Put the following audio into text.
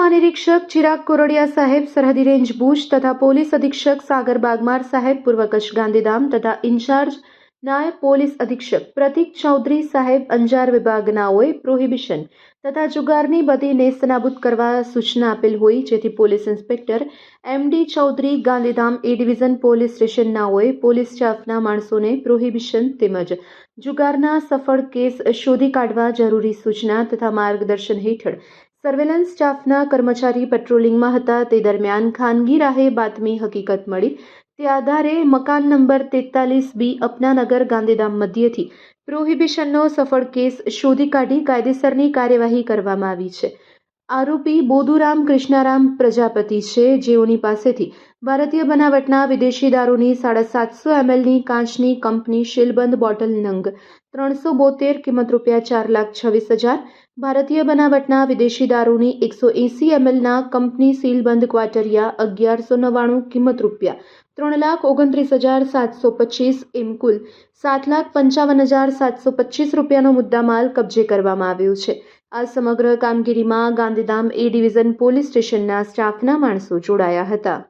महानिरीक्षक चिराग कोरडिया साहेब सरहदी रेंज भूज तथा पोलीस अधीक्षक सागर बागमार साहेब पूर्व कच्छ गांधीधाम तथा इंचार्ज नायब पोलीस अधीक्षक प्रतीक चौधरी साहेब अंजार विभागनाओए प्रोहिबिशन तथा जुगाરની બધી નેસ્તનાબૂદ કરવા સૂચના આપેલ હોય, જેથી police inspector MD Chaudhary Gandhidham A division police સ્ટેશનનાઓએ પોલીસ સ્ટાફના માણસોને પ્રોહિબિશન તેમજ જુગારના સફળ કેસ શોધી કાઢવા જરૂરી સૂચના તથા માર્ગદર્શન હેઠળ સર્વેલન્સ સ્ટાફના કર્મચારી પેટ્રોલિંગમાં હતા તે દરમિયાન ખાનગી રાહે બાતમી હકીકત મળી તે આધારે મકાન નંબર 43B અપનાનગર ગાંધીધામ મધ્યથી પ્રોહિબિશનનો સફળ કેસ શોધી કાઢી કાયદેસરની કાર્યવાહી કરવામાં આવી છે. આરોપી બોધુરામ કૃષ્ણારામ પ્રજાપતિ છે, જેઓની પાસેથી ભારતીય બનાવટના વિદેશી દારૂની 750 mlની કાચની કંપની શીલબંધ બોટલ નંગ 372 કિંમત ₹4,26,000, ભારતીય બનાવટના વિદેશી દારૂની 180 mlના કંપની સીલબંધ ક્વાટરિયા 1199 કિંમત ₹3,29,725 એમ કુલ ₹7,55,725નો મુદ્દામાલ કબજે કરવામાં આવ્યો છે. આ સમગ્ર કામગીરીમાં ગાંધીધામ એ ડિવિઝન પોલીસ સ્ટેશનના સ્ટાફના માણસો જોડાયા હતા.